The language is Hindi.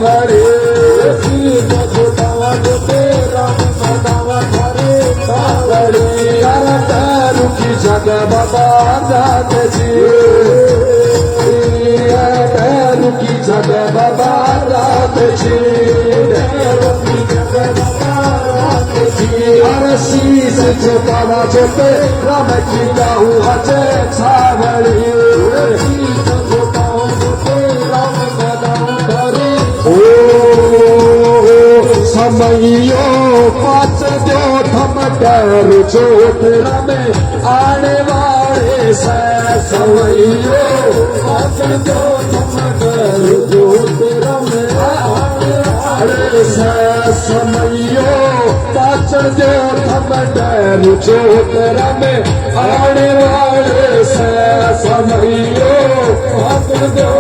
बड़े सीत छुटावा जोते राम मदावा थारे सावड़े यार रुकी जगह बाबा रात जी रुकी जगह बाबा रात जी रुकी जगह बाबा रात जी यार शीश छुटावा जोते राम की गाहू हजे सावड़ी शीश छुटावा जोते राम मदावा थारे समयो पाच दो थम कर चोटरा में आने वाले से समयो पाच दो थम कर चोटरा में आने वाले से समयो पाच दो थम कर चोटरा में आने वाले से समयो पाच दो